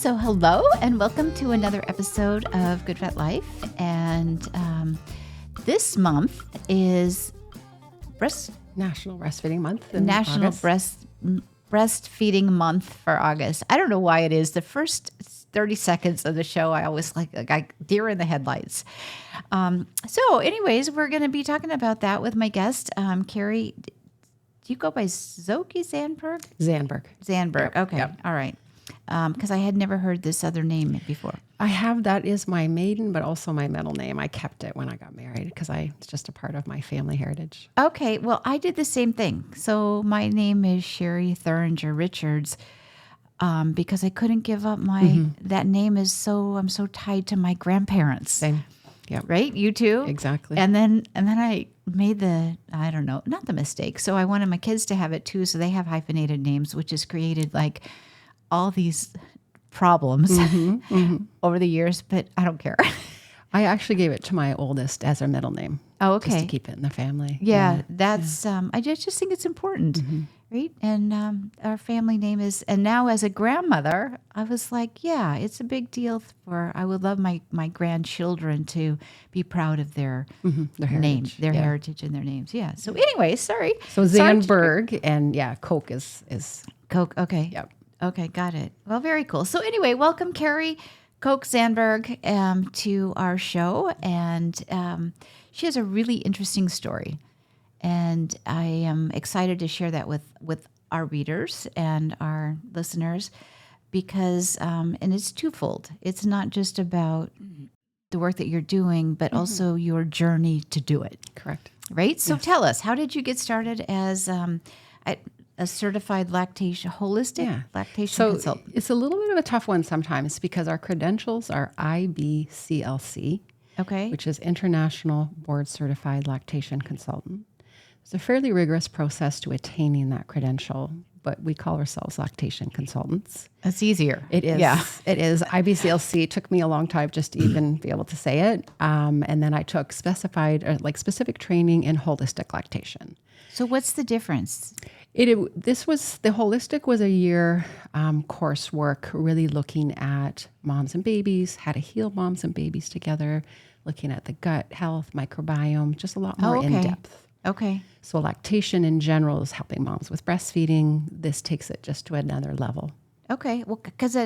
So hello and welcome to another episode of Good Vet Life. And this month is National Breastfeeding Month. National Breastfeeding Month for August. I don't know why it is. The first 30 seconds of the show, I always like deer in the headlights. So anyways, we're going to be talking about that with my guest, Kerri. Do you go by Zoki Zandberg? Zandberg. Yep. Okay. Yep. All right. Because I had never heard this other name before. That is my maiden, but also my middle name. I kept it when I got married because it's just a part of my family heritage. Okay, well, I did the same thing. So my name is Sherri Thuringer Richards because I couldn't give up that name I'm so tied to my grandparents. Same. Yeah. Right? You too? Exactly. And then I made not the mistake. So I wanted my kids to have it too. So they have hyphenated names, which has created like all these problems over the years, but I don't care. I actually gave it to my oldest as her middle name. Oh, okay. Just to keep it in the family. Yeah, that's, I just think it's important, right? And our family name is, and now as a grandmother, I was like, yeah, it's a big deal I would love my grandchildren to be proud of their name, their heritage and their names. Yeah. So anyway, sorry. So Zandberg and Coke is Coke. Okay. Yep. Okay, got it. Well, very cool. So anyway, welcome Kerri Coke Zandberg to our show. And she has a really interesting story. And I am excited to share that with our readers and our listeners because, and it's twofold. It's not just about the work that you're doing, but also your journey to do it. Correct. Right? So tell us, how did you get started as a certified holistic lactation consultant? It's a little bit of a tough one sometimes because our credentials are IBCLC, which is International Board Certified Lactation Consultant. It's a fairly rigorous process to attaining that credential, but we call ourselves lactation consultants. That's easier. It is. Yeah. It is. IBCLC. It took me a long time just to even be able to say it. And then I took specific training in holistic lactation. So what's the difference? The holistic was a year coursework, really looking at moms and babies, how to heal moms and babies together, looking at the gut health, microbiome, just a lot more in depth. Okay. So lactation in general is helping moms with breastfeeding. This takes it just to another level. Okay. Well, because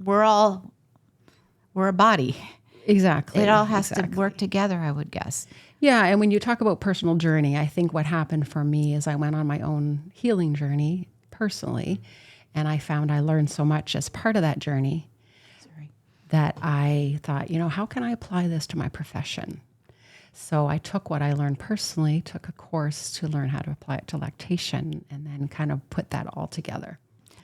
we're a body. Exactly. It all has to work together, I would guess. Yeah, and when you talk about personal journey, I think what happened for me is I went on my own healing journey personally, and I found I learned so much as part of that journey that I thought, how can I apply this to my profession? So I took what I learned personally, took a course to learn how to apply it to lactation, and then kind of put that all together.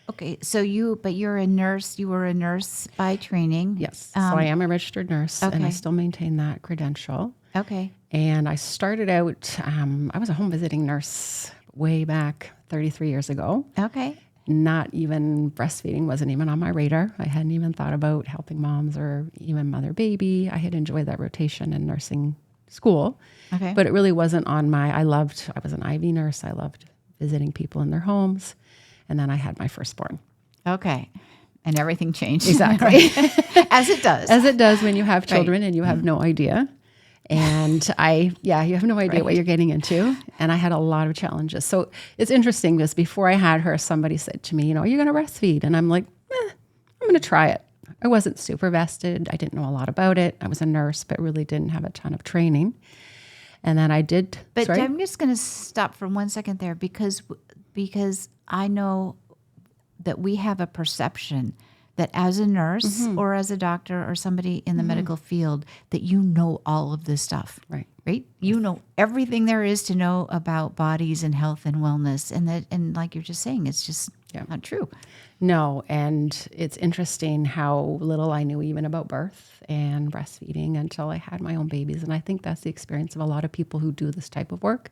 Okay, so you're a nurse. You were a nurse by training. Yes, so I am a registered nurse, and I still maintain that credential. Okay. And I started out, I was a home visiting nurse way back 33 years ago. Okay. Not even breastfeeding wasn't even on my radar. I hadn't even thought about helping moms or even mother baby. I had enjoyed that rotation in nursing school. Okay. But it really wasn't on I was an IV nurse. I loved visiting people in their homes. And then I had my firstborn. Okay. And everything changed. Exactly. As it does. As it does when you have children and you have no idea. And you have no idea what you're getting into. And I had a lot of challenges. So it's interesting because before I had her, somebody said to me, are you going to breastfeed? And I'm like, I'm going to try it. I wasn't super vested. I didn't know a lot about it. I was a nurse, but really didn't have a ton of training. And then I did. But I'm just going to stop for 1 second there because I know that we have a perception that as a nurse or as a doctor or somebody in the medical field, that you know all of this stuff. Right. You know everything there is to know about bodies and health and wellness. And like you're just saying, it's just not true. No. And it's interesting how little I knew even about birth and breastfeeding until I had my own babies. And I think that's the experience of a lot of people who do this type of work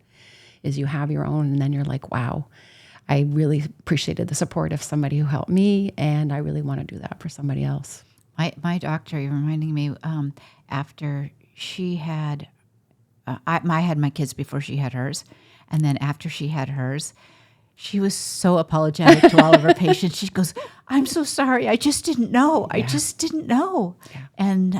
is you have your own and then you're like, wow. I really appreciated the support of somebody who helped me, and I really want to do that for somebody else. My doctor, you're reminding me, after she had, I had my kids before she had hers, and then after she had hers, She was so apologetic to all of her patients. She goes, "I'm so sorry. I just didn't know. I just didn't know." Yeah. And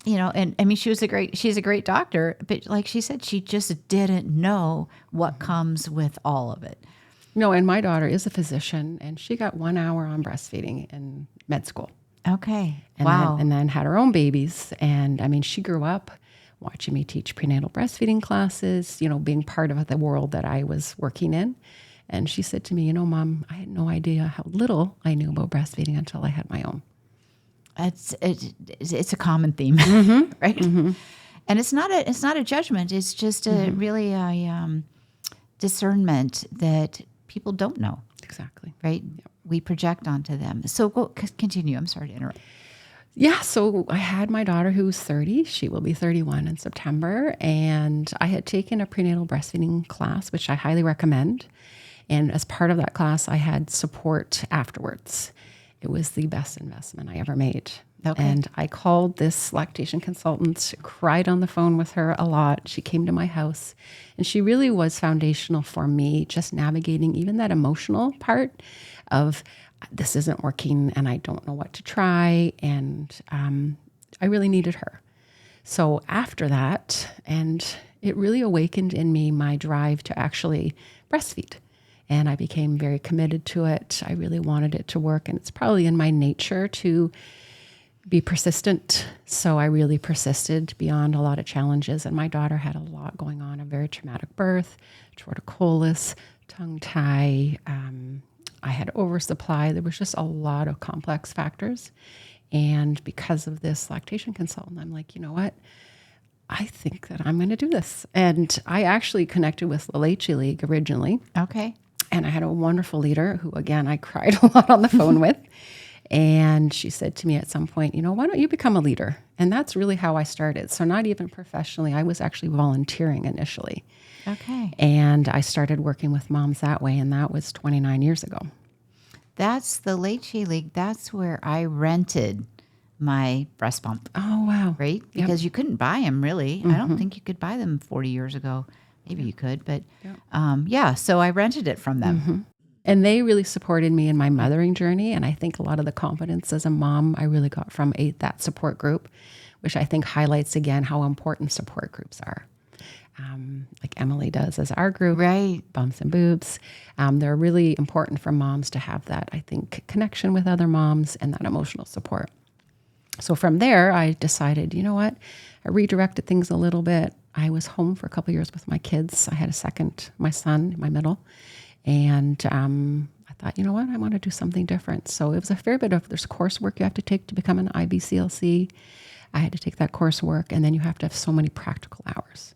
and I mean, she's a great doctor, but like she said, she just didn't know what comes with all of it. No, and my daughter is a physician, and she got 1 hour on breastfeeding in med school. Okay. And Wow. then had her own babies. And I mean, she grew up watching me teach prenatal breastfeeding classes, being part of the world that I was working in. And she said to me, Mom, I had no idea how little I knew about breastfeeding until I had my own. It's a common theme, right? And it's not a judgment. It's just really a discernment that people don't know. Exactly. Right? Yep. We project onto them. So continue. I'm sorry to interrupt. Yeah, so I had my daughter who was 30. She will be 31 in September. And I had taken a prenatal breastfeeding class, which I highly recommend. And as part of that class, I had support afterwards. It was the best investment I ever made. Okay. And I called this lactation consultant, cried on the phone with her a lot. She came to my house, and she really was foundational for me, just navigating even that emotional part of this isn't working and I don't know what to try. And I really needed her. So after that, and it really awakened in me my drive to actually breastfeed. And I became very committed to it. I really wanted it to work. And it's probably in my nature to be persistent. So I really persisted beyond a lot of challenges. And my daughter had a lot going on, a very traumatic birth, torticollis, tongue tie. I had oversupply. There was just a lot of complex factors. And because of this lactation consultant, I'm like, you know what? I think that I'm going to do this. And I actually connected with the Leche League originally. Okay. And I had a wonderful leader who, again, I cried a lot on the phone with. And she said to me at some point, why don't you become a leader? And that's really how I started. So not even professionally, I was actually volunteering initially. Okay. And I started working with moms that way. And that was 29 years ago. That's the Leche League. That's where I rented my breast pump. Oh, wow. Right? Because you couldn't buy them, really. I don't think you could buy them 40 years ago. Maybe you could, but so I rented it from them. And they really supported me in my mothering journey. And I think a lot of the confidence as a mom I really got from that support group, which I think highlights again how important support groups are. Like Emily does as our group, right? Bumps and Boobs. They're really important for moms to have that, I think, connection with other moms and that emotional support. So from there, I decided, you know what? I redirected things a little bit. I was home for a couple of years with my kids. I had a second, my son, my middle. And I thought, you know what? I want to do something different. So it was a fair bit of, there's coursework you have to take to become an IBCLC. I had to take that coursework, and then you have to have so many practical hours.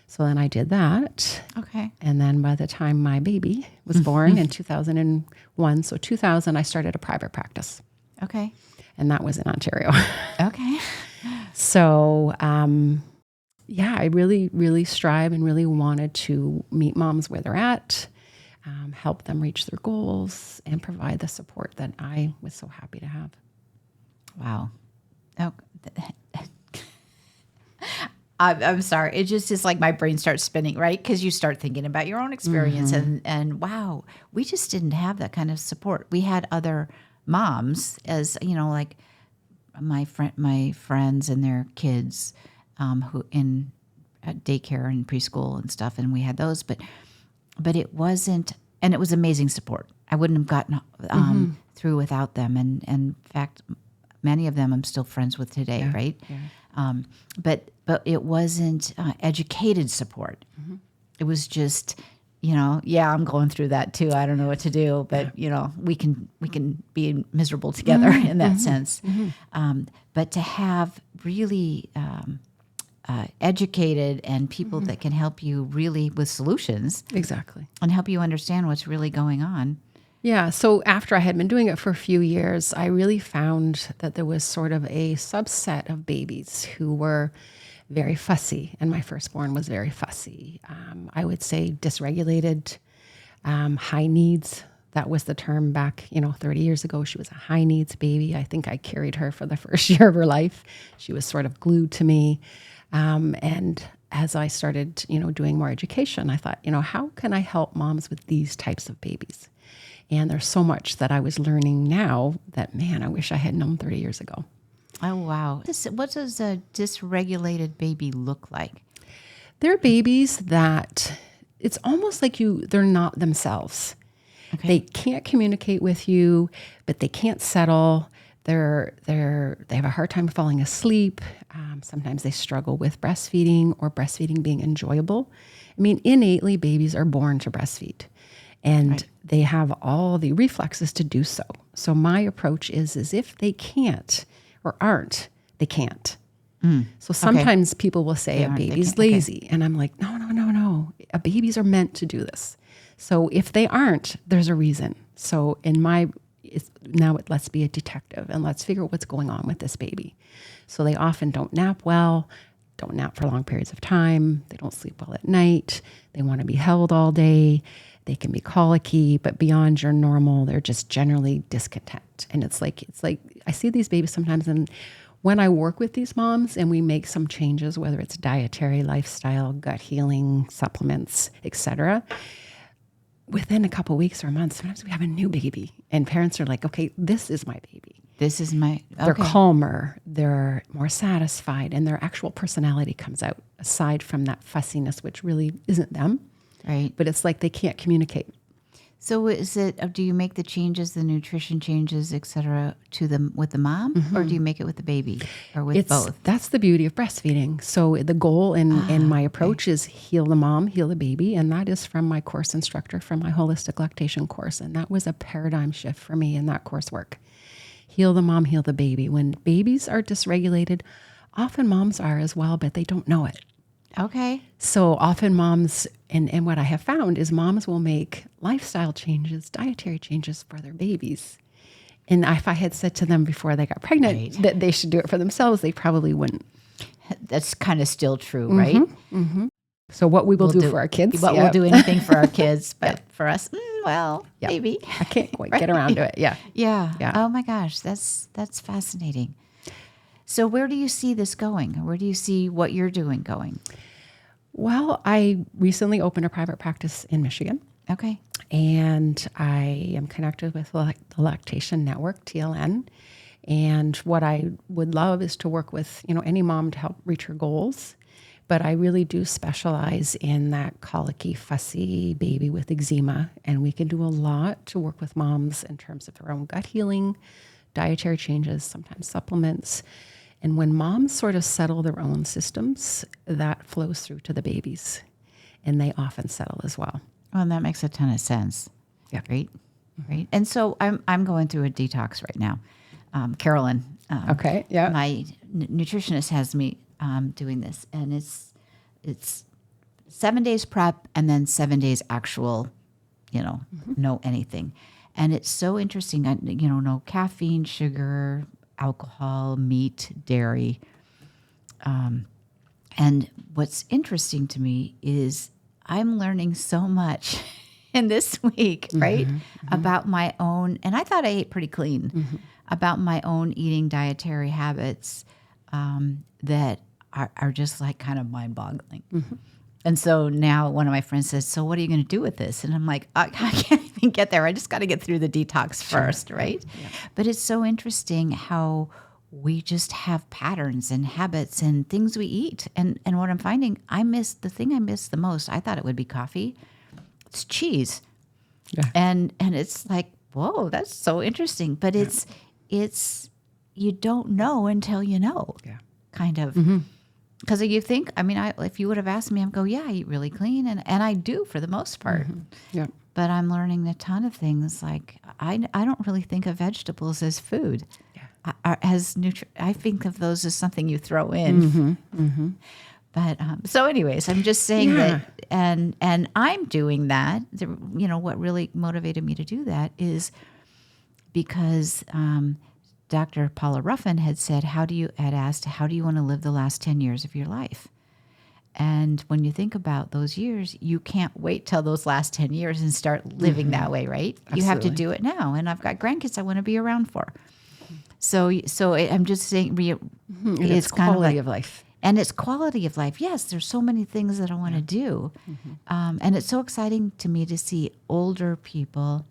So then I did that. Okay. And then by the time my baby was born in 2001, so 2000, I started a private practice. Okay. And that was in Ontario. Okay. So, I really, really strive and really wanted to meet moms where they're at, help them reach their goals, and provide the support that I was so happy to have. Wow. Oh, I'm sorry. It just is like my brain starts spinning, right? Because you start thinking about your own experience and wow, we just didn't have that kind of support. We had other moms, as like my friends and their kids who in daycare and preschool and stuff, and we had those, but it wasn't, and it was amazing support. I wouldn't have gotten through without them, and in fact, many of them I'm still friends with today, right? Yeah. But it wasn't educated support. It was just, I'm going through that too. I don't know what to do, but we can be miserable together in that sense. But to have really educated and people that can help you really with solutions, exactly, and help you understand what's really going on. Yeah. So after I had been doing it for a few years, I really found that there was sort of a subset of babies who were very fussy. And my firstborn was very fussy. I would say dysregulated, high needs. That was the term back, 30 years ago. She was a high needs baby. I think I carried her for the first year of her life. She was sort of glued to me. And as I started, doing more education, I thought, how can I help moms with these types of babies? And there's so much that I was learning now that, man, I wish I had known 30 years ago. Oh, wow. What does a dysregulated baby look like? They're babies that it's almost like they're not themselves. Okay. They can't communicate with you, but they can't settle. They have a hard time falling asleep. Sometimes they struggle with breastfeeding or breastfeeding being enjoyable. I mean, innately, babies are born to breastfeed, and they have all the reflexes to do so. So my approach is if they can't or aren't, they can't. So sometimes people will say a baby's lazy, and I'm like, no. Babies are meant to do this. So if they aren't, there's a reason. So let's be a detective and let's figure out what's going on with this baby. So they often don't nap well, don't nap for long periods of time. They don't sleep well at night. They want to be held all day. They can be colicky, but beyond your normal, they're just generally discontent. And it's like I see these babies sometimes, and when I work with these moms and we make some changes, whether it's dietary, lifestyle, gut healing, supplements, etc., within a couple weeks or months, sometimes we have a new baby, and parents are like, okay, this is my baby. This is my... Okay. They're calmer, they're more satisfied, and their actual personality comes out, aside from that fussiness, which really isn't them. Right. But it's like they can't communicate. So do you make the changes, the nutrition changes, et cetera, with the mom, or do you make it with the baby, or with both? That's the beauty of breastfeeding. So the goal in my approach is heal the mom, heal the baby. And that is from my course instructor from my holistic lactation course. And that was a paradigm shift for me in that coursework. Heal the mom, heal the baby. When babies are dysregulated, often moms are as well, but they don't know it. Okay. So often moms, and what I have found is moms will make lifestyle changes, dietary changes for their babies. And if I had said to them before they got pregnant that they should do it for themselves, they probably wouldn't. That's kind of still true, right? Mm-hmm. So what we'll do for our kids. We'll do anything for our kids, but for us, maybe. I can't quite get around to it. Yeah. Yeah. Oh my gosh, that's fascinating. So where do you see this going? Where do you see what you're doing going? Well, I recently opened a private practice in Michigan. Okay. And I am connected with the Lactation Network, TLN. And what I would love is to work with, any mom to help reach her goals. But I really do specialize in that colicky, fussy baby with eczema. And we can do a lot to work with moms in terms of their own gut healing, dietary changes, sometimes supplements. And when moms sort of settle their own systems, that flows through to the babies. And they often settle as well. Well, that makes a ton of sense. Yeah. Great. And so I'm going through a detox right now. Carolyn. Okay. Yeah. My nutritionist has me doing this, and it's 7 days prep and then 7 days actual, no anything. And it's so interesting. No caffeine, sugar, alcohol, meat, dairy. And what's interesting to me is I'm learning so much in this week, right? About my own, and I thought I ate pretty clean, about my own eating dietary habits that are just like kind of mind-boggling. And so now one of my friends says, so what are you going to do with this? And I'm like, I can't even get there. I just got to get through the detox first, right? Yeah. But it's so interesting how we just have patterns and habits and things we eat. And what I'm finding, the thing I miss the most, I thought it would be coffee. It's cheese. Yeah. And it's like, whoa, that's so interesting. But it's you don't know until you know, kind of. Because you think, if you would have asked me, I'd go, yeah, I eat really clean. And I do for the most part. Yeah. But I'm learning a ton of things. Like, I don't really think of vegetables as food. Yeah. I think of those as something you throw in. But so anyways, I'm just saying that, and I'm doing that. What really motivated me to do that is because Dr. Paula Ruffin had asked, how do you want to live the last 10 years of your life? And when you think about those years, you can't wait till those last 10 years and start living that way, right? Absolutely. You have to do it now. And I've got grandkids I want to be around for. So I'm just saying, it's kind of quality of life. And it's quality of life. Yes, there's so many things that I want to do. And it's so exciting to me to see older people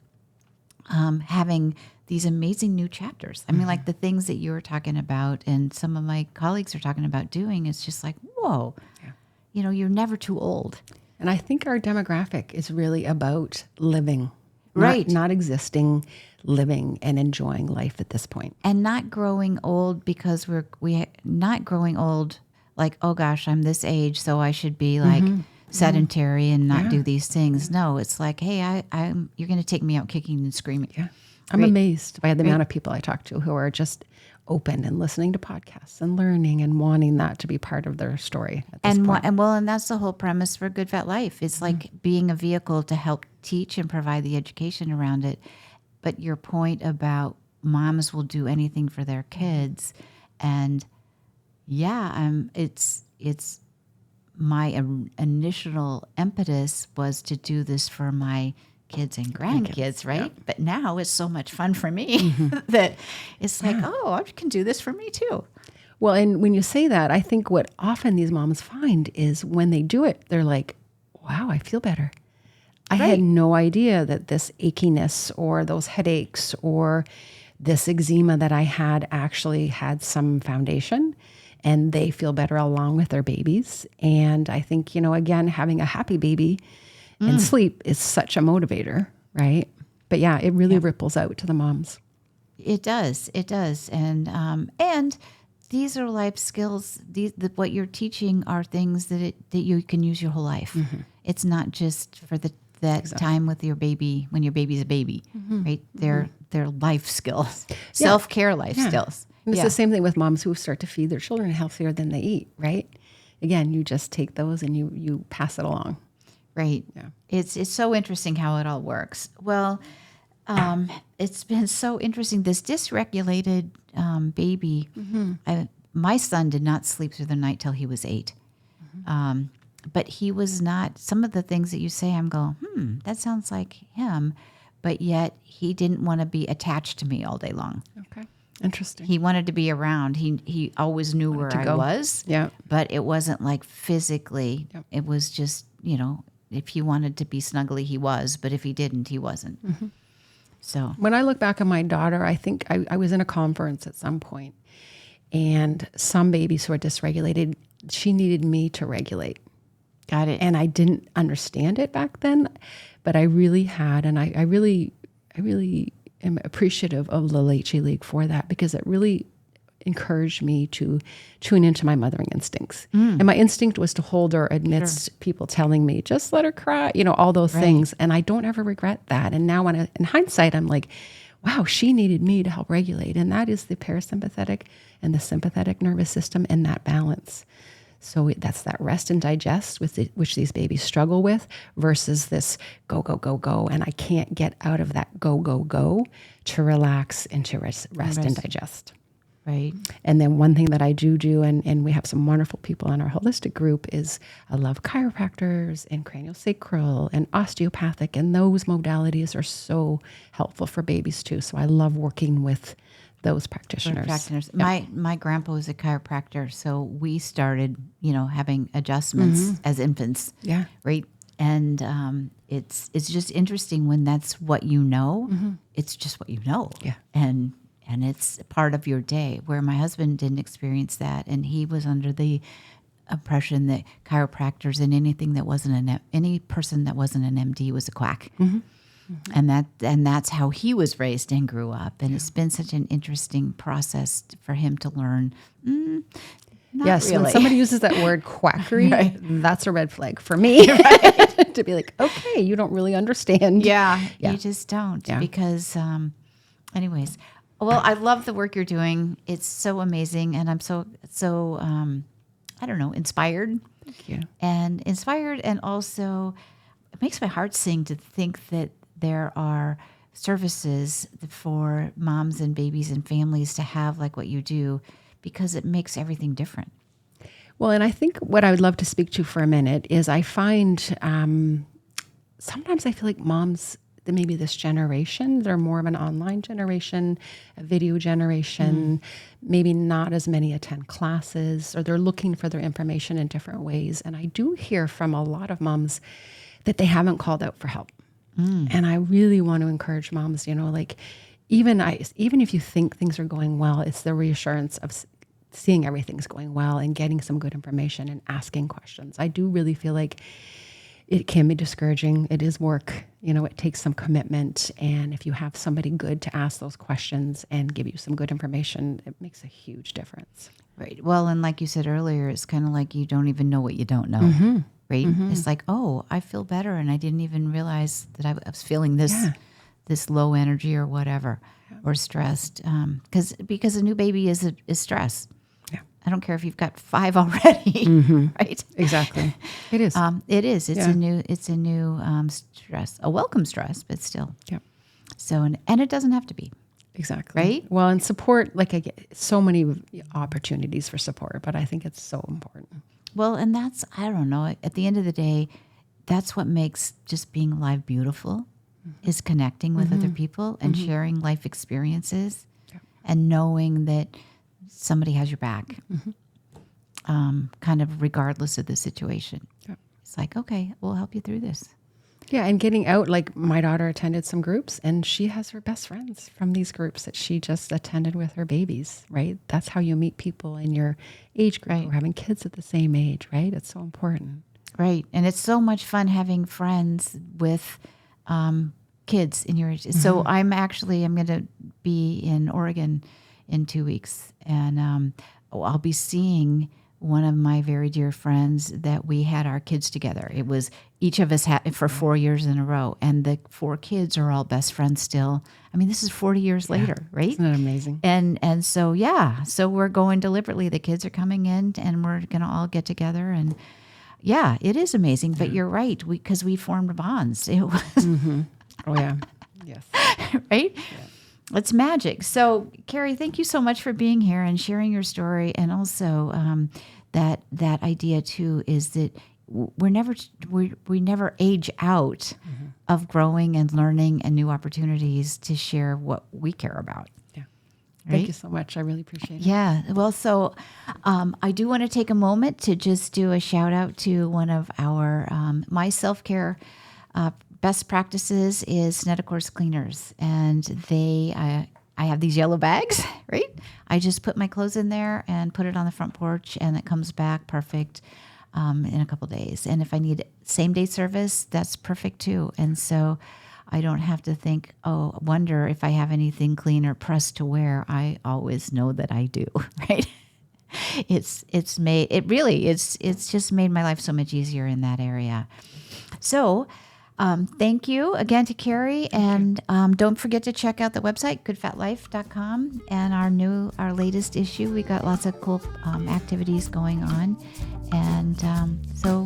having these amazing new chapters. I mean, like the things that you were talking about and some of my colleagues are talking about doing, it's just like, whoa, you're never too old. And I think our demographic is really about living, Right. not existing, living and enjoying life at this point. And not growing old because we're not growing old like, oh gosh, I'm this age, so I should be like sedentary and not do these things. No, it's like, hey, you're going to take me out kicking and screaming. Yeah. I'm amazed by the amount of people I talk to who are just open and listening to podcasts and learning and wanting that to be part of their story at this point. And that's the whole premise for Good Vet Life. It's like being a vehicle to help teach and provide the education around it. But your point about moms will do anything for their kids, and it's my initial impetus was to do this for my kids and grandkids, right? Yeah. But now it's so much fun for me that it's like, oh, I can do this for me too. Well, and when you say that, I think what often these moms find is when they do it, they're like, wow, I feel better. I had no idea that this achiness or those headaches or this eczema that I had actually had some foundation, and they feel better along with their babies. And I think, again, having a happy baby and sleep is such a motivator, right? But yeah, it really ripples out to the moms. It does. And these are life skills. What you're teaching are things that you can use your whole life. It's not just for that time with your baby when your baby's a baby, right? They're life skills, self-care life skills. And it's the same thing with moms who start to feed their children healthier than they eat, right? Again, you just take those and you pass it along. Right. Yeah. It's so interesting how it all works. Well, it's been so interesting. This dysregulated baby, my son did not sleep through the night till he was 8. But he was not, some of the things that you say, I'm going, that sounds like him. But yet he didn't want to be attached to me all day long. Okay. Interesting. He wanted to be around. He always knew where I was. Yeah. But it wasn't like physically. Yep. It was just, if he wanted to be snuggly, he was. But if he didn't, he wasn't. So when I look back on my daughter, I think I was in a conference at some point, and some babies who are dysregulated, she needed me to regulate. Got it. And I didn't understand it back then, but I really had, and I really am appreciative of the Late She League for that, because it really encouraged me to tune into my mothering instincts. And my instinct was to hold her amidst people telling me, just let her cry, all those things. And I don't ever regret that. And now in hindsight, I'm like, wow, she needed me to help regulate. And that is the parasympathetic and the sympathetic nervous system and that balance. So that's that rest and digest which these babies struggle with versus this go, go, go, go. And I can't get out of that go, go, go to relax and to rest and digest. Right. And then one thing that I do, and we have some wonderful people in our holistic group, is I love chiropractors and craniosacral and osteopathic. And those modalities are so helpful for babies too. So I love working with those practitioners. Yep. My grandpa was a chiropractor, so we started, having adjustments as infants. Yeah. Right. And it's just interesting when that's what you know. It's just what you know. Yeah. And it's part of your day. Where my husband didn't experience that, and he was under the impression that chiropractors and any person that wasn't an MD was a quack. And that's how he was raised and grew up. And it's been such an interesting process for him to learn. Yes, really. When somebody uses that word quackery, that's a red flag for me. To be like, okay, you don't really understand. Yeah. You just don't. Yeah. Because, anyways, well, I love the work you're doing. It's so amazing, and I'm so I don't know, inspired. Thank you. And inspired, and also it makes my heart sing to think that there are services for moms and babies and families to have like what you do, because it makes everything different. Well, and I think what I would love to speak to for a minute is I find sometimes I feel like moms maybe this generation, they're more of an online generation, a video generation, maybe not as many attend classes, or they're looking for their information in different ways. And I do hear from a lot of moms that they haven't called out for help. And I really want to encourage moms, like even if you think things are going well, it's the reassurance of seeing everything's going well and getting some good information and asking questions. I do really feel like it can be discouraging. It is work. It takes some commitment. And if you have somebody good to ask those questions and give you some good information, it makes a huge difference. Right. Well, and like you said earlier, it's kind of like you don't even know what you don't know. Right? It's like, oh, I feel better, and I didn't even realize that I was feeling this low energy or whatever, or stressed. Because a new baby is stress. Yeah. I don't care if you've got 5 already, right? Exactly. It is. It is. It's a new stress, a welcome stress, but still. Yeah. So, and it doesn't have to be. Exactly. Right? Well, and support, I get so many opportunities for support, but I think it's so important. Well, and that's, I don't know, at the end of the day, that's what makes just being alive beautiful, is connecting with other people and sharing life experiences and knowing that somebody has your back, kind of regardless of the situation. Yeah. It's like, okay, we'll help you through this. Yeah, and getting out, my daughter attended some groups, and she has her best friends from these groups that she just attended with her babies, right? That's how you meet people in your age group or having kids at the same age, right? It's so important. Right. And it's so much fun having friends with kids in your age. So I'm going to be in Oregon in 2 weeks, and I'll be seeing one of my very dear friends that we had our kids together. It was each of us had for 4 years in a row, and the 4 kids are all best friends still. I mean, this is 40 years later, right? Isn't that amazing? And so so we're going deliberately. The kids are coming in, and we're going to all get together, and it is amazing. But you're right, because we formed bonds. It was Oh yeah, yes, right. Yeah. It's magic. So, Kerri, thank you so much for being here and sharing your story, and also that idea too is that we never age out of growing and learning and new opportunities to share what we care about. Yeah. Right? Thank you so much. I really appreciate it. Yeah. Well, so I do want to take a moment to just do a shout out to one of our my self-care best practices is Snedecor's Cleaners, and I have these yellow bags, right? I just put my clothes in there and put it on the front porch, and it comes back perfect in a couple of days. And if I need same day service, that's perfect too. And so I don't have to think, wonder if I have anything clean or pressed to wear. I always know that I do, right? It's just made my life so much easier in that area. So thank you again to Kerri, and don't forget to check out the website, goodfatlife.com, and our latest issue. We got lots of cool activities going on, and so